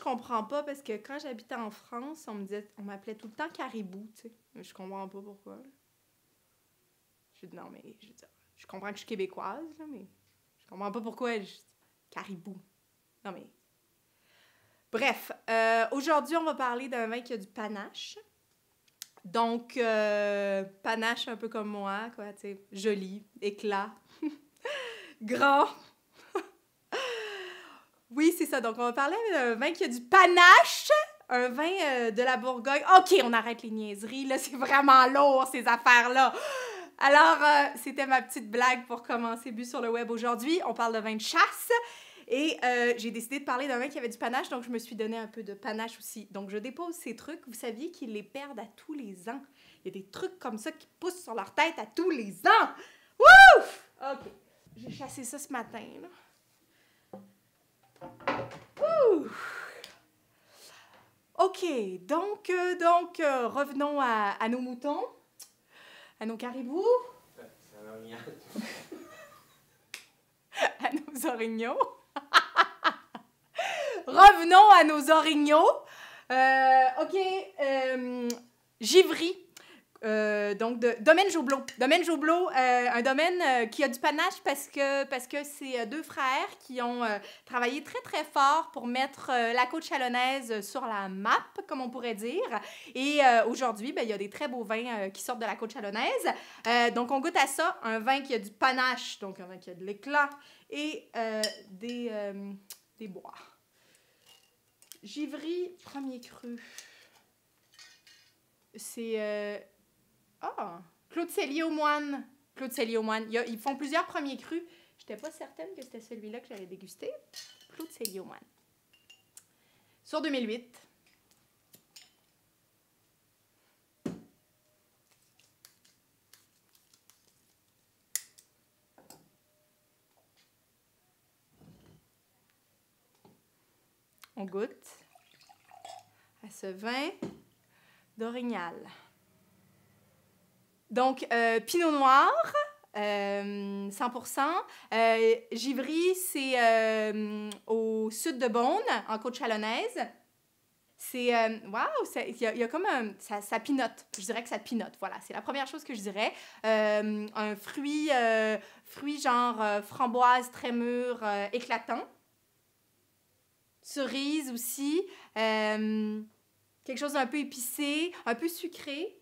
comprends pas parce que quand j'habitais en France, on m'appelait tout le temps caribou, tu sais. Je comprends pas pourquoi. Non, mais je veux dire, je comprends que je suis québécoise, là, mais je comprends pas pourquoi caribou. Non, mais... Bref, aujourd'hui, on va parler d'un vin qui a du panache. Donc, panache un peu comme moi, quoi, tu sais, joli, éclat, grand. Oui, c'est ça. Donc, on va parler d'un vin qui a du panache, un vin de la Bourgogne. OK, on arrête les niaiseries, là, c'est vraiment lourd, ces affaires-là. Alors, c'était ma petite blague pour commencer Bu sur le web aujourd'hui. On parle de vin de chasse. Et j'ai décidé de parler d'un vin qui avait du panache, donc je me suis donné un peu de panache aussi. Donc, je dépose ces trucs. Vous saviez qu'ils les perdent à tous les ans. Il y a des trucs comme ça qui poussent sur leur tête à tous les ans. Ouf! OK. J'ai chassé ça ce matin, là. Ouh! OK. Donc, revenons à nos moutons, à nos caribous. À nos orignaux. Revenons à nos orignaux. OK. Givry. Donc, de Domaine Joubleau. Domaine Joubleau, un domaine qui a du panache parce que c'est deux frères qui ont travaillé très, très fort pour mettre la côte chalonnaise sur la map, comme on pourrait dire. Et aujourd'hui, ben, il y a des très beaux vins qui sortent de la côte chalonnaise. Donc, on goûte à ça, un vin qui a du panache, donc un vin qui a de l'éclat et des bois. Givry, premier cru. C'est... Claude Cellier aux Moines. Claude Cellier aux Moines. Ils font plusieurs premiers crus. Je n'étais pas certaine que c'était celui-là que j'allais déguster. Claude Cellier aux Moines. Sur 2008. On goûte à ce vin d'Orignal. Donc, Pinot Noir, 100%. Givry, c'est au sud de Beaune, en Côte-Chalonnaise. C'est, waouh, il y a comme ça pinote. Je dirais que ça pinote, voilà. C'est la première chose que je dirais. Un fruit genre framboise très mûr, éclatant. Cerise aussi. Quelque chose d'un peu épicé, un peu sucré.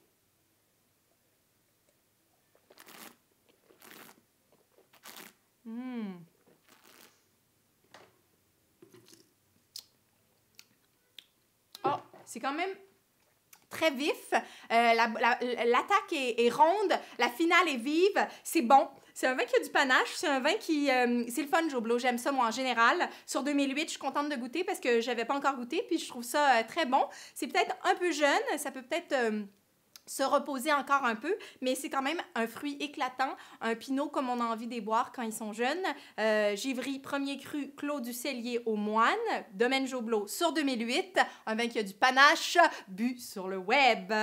Oh, c'est quand même très vif. L'attaque est ronde, la finale est vive. C'est bon. C'est un vin qui a du panache. C'est un vin qui... c'est le fun, Joubleau. J'aime ça, moi, en général. Sur 2008, je suis contente de goûter parce que je n'avais pas encore goûté. Puis je trouve ça très bon. C'est peut-être un peu jeune. Ça peut peut-être... se reposer encore un peu, mais c'est quand même un fruit éclatant, un pinot comme on a envie de les boire quand ils sont jeunes. Givry, premier cru, Claude du Cellier aux Moines, Domaine Joubleau sur 2008, un vin qui a du panache, Bu sur le web.